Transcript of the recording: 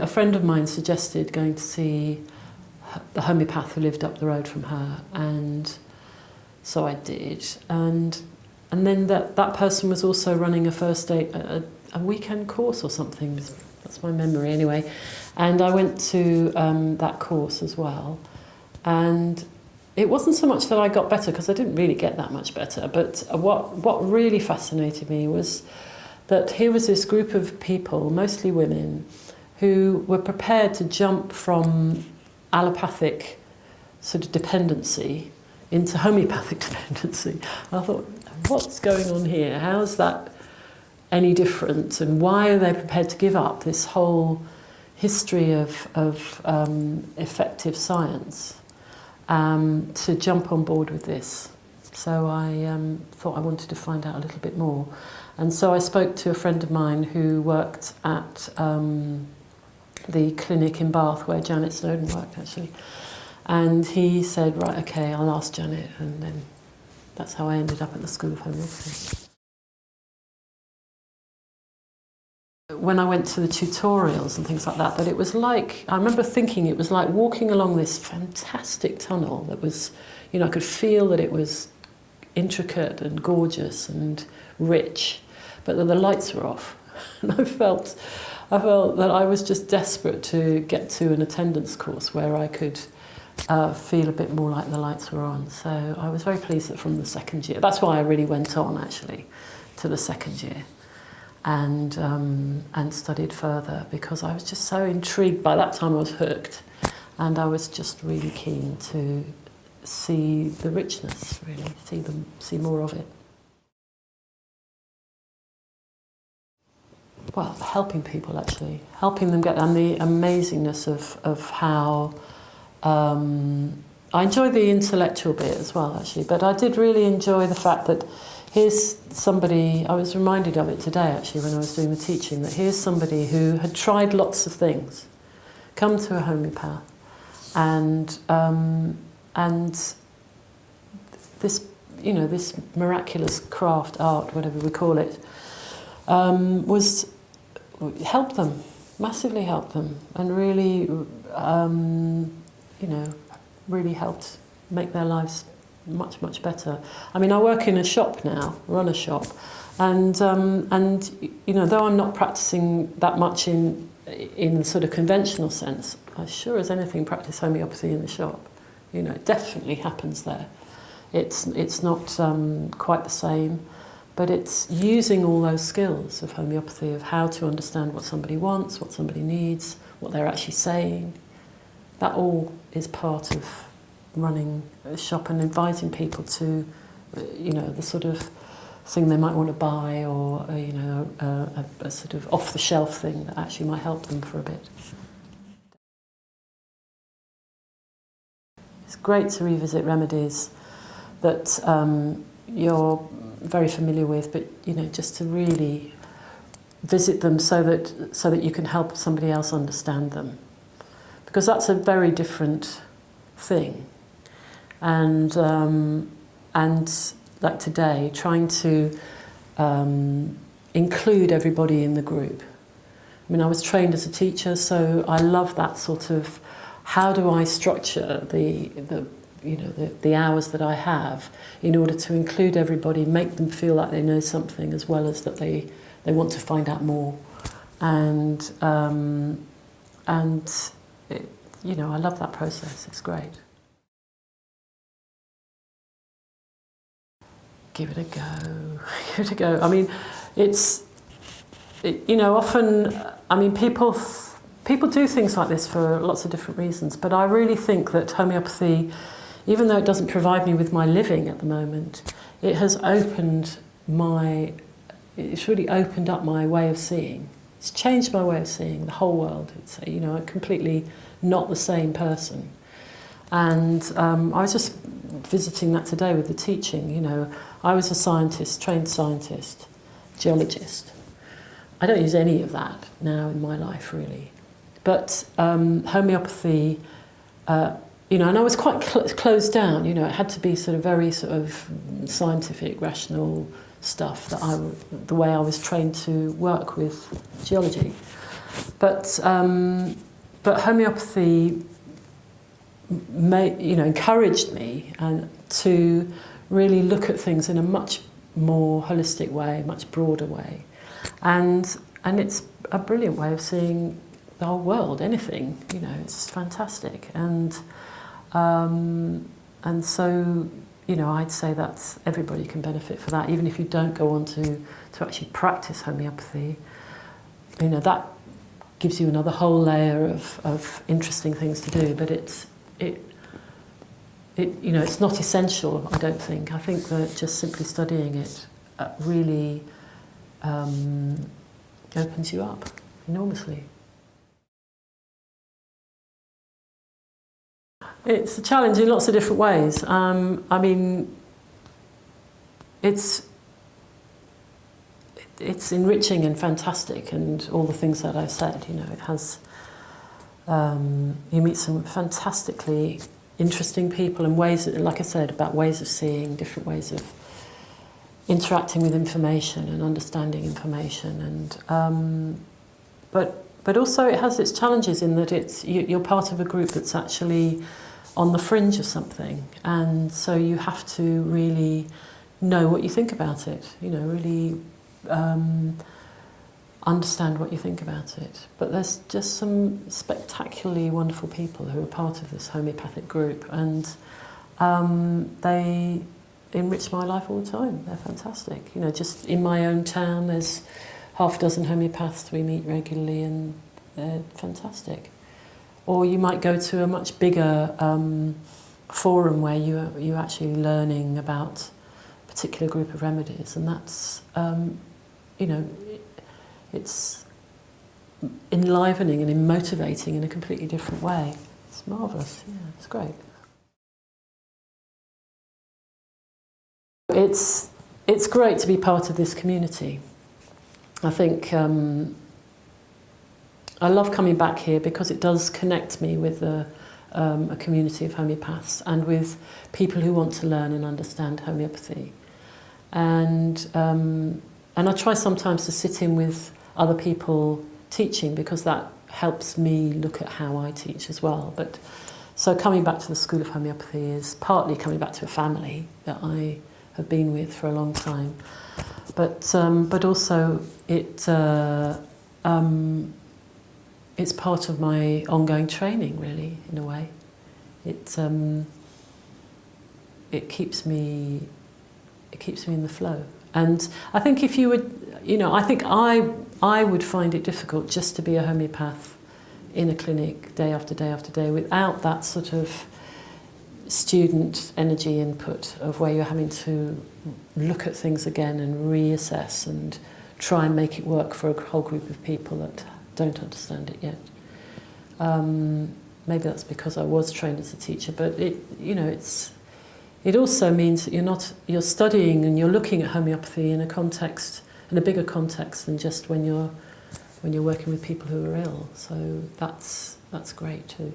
a friend of mine suggested going to see the homeopath who lived up the road from her, and so I did. And then that person was also running a first aid, a weekend course or something. That's my memory anyway. And I went to that course as well. And it wasn't so much that I got better, because I didn't really get that much better, but what really fascinated me was that here was this group of people, mostly women, who were prepared to jump from allopathic sort of dependency into homeopathic dependency. I thought, what's going on here? How is that any different? And why are they prepared to give up this whole history of effective science to jump on board with this? So I thought I wanted to find out a little bit more. And so I spoke to a friend of mine who worked at the clinic in Bath where Janet Snowden worked, actually. And he said, right, okay, I'll ask Janet. And then that's how I ended up at the School of Homeopathy. When I went to the tutorials and things like that, it was like, I remember thinking it was like walking along this fantastic tunnel that was, I could feel that it was intricate and gorgeous and rich, but that the lights were off. And I felt that I was just desperate to get to an attendance course where I could feel a bit more like the lights were on. So I was very pleased that from the second year, that's why I really went on actually to the second year and studied further, because I was just so intrigued. By that time I was hooked, and I was just really keen to see the richness, really, see more of it. Well, helping people, actually. Helping them get, and the amazingness of how... I enjoy the intellectual bit as well, actually, but I did really enjoy the fact that here's somebody, I was reminded of it today, actually, when I was doing the teaching, that here's somebody who had tried lots of things, come to a homeopath, and this, this miraculous craft, art, whatever we call it, helped them, massively helped them, and really, really helped make their lives much, much better. I mean, I work in a shop now, run a shop, and though I'm not practicing that much in the sort of conventional sense, I sure as anything practice homeopathy in the shop. It definitely happens there. It's not quite the same, but it's using all those skills of homeopathy, of how to understand what somebody wants, what somebody needs, what they're actually saying. That all is part of running a shop and inviting people to, the sort of thing they might want to buy, or a sort of off-the-shelf thing that actually might help them for a bit. It's great to revisit remedies that you're very familiar with, but just to really visit them so that you can help somebody else understand them, because that's a very different thing. And like today, trying to include everybody in the group. I mean, I was trained as a teacher, so I love that sort of, how do I structure the hours that I have in order to include everybody, make them feel like they know something, as well as that they want to find out more. And I love that process. It's great. Give it a go. Give it a go. I mean, often, people do things like this for lots of different reasons, but I really think that homeopathy, even though it doesn't provide me with my living at the moment, it has it's really opened up my way of seeing. It's changed my way of seeing the whole world. It's, a completely not the same person. And I was just visiting that today with the teaching. I was a scientist, trained scientist, geologist. I don't use any of that now in my life, really. But homeopathy, and I was quite closed down. It had to be sort of very sort of scientific, rational stuff, the way I was trained to work with geology. But homeopathy encouraged me to really look at things in a much more holistic way, much broader way, and it's a brilliant way of seeing the whole world, anything, it's fantastic, and so I'd say that everybody can benefit from that, even if you don't go on to actually practice homeopathy. That gives you another whole layer of interesting things to do, but it's not essential, I don't think. I think that just simply studying it really opens you up enormously. It's a challenge in lots of different ways. It's enriching and fantastic, and all the things that I've said. It has. You meet some fantastically interesting people and ways, like I said, about ways of seeing, different ways of interacting with information and understanding information, and but also it has its challenges in that you're part of a group that's actually on the fringe of something, and so you have to really know what you think about it. Really understand what you think about it. But there's just some spectacularly wonderful people who are part of this homeopathic group, and they enrich my life all the time. They're fantastic. Just in my own town, there's half a dozen homeopaths. We meet regularly, and they're fantastic. Or you might go to a much bigger forum where you're actually learning about a particular group of remedies, and that's it's enlivening and motivating in a completely different way. It's marvellous. Yeah, it's great. It's great to be part of this community. I think I love coming back here because it does connect me with a community of homeopaths and with people who want to learn and understand homeopathy. And I try sometimes to sit in with other people teaching, because that helps me look at how I teach as well. But so coming back to the School of Homeopathy is partly coming back to a family that I have been with for a long time, but also it's part of my ongoing training, really, in a way. It keeps me in the flow. And I think if you would, I think I would find it difficult just to be a homeopath in a clinic day after day after day without that sort of student energy input of where you're having to look at things again and reassess and try and make it work for a whole group of people that don't understand it yet. Maybe that's because I was trained as a teacher, but it also means that you're studying and you're looking at homeopathy in a bigger context than just when you're working with people who are ill. So that's great too.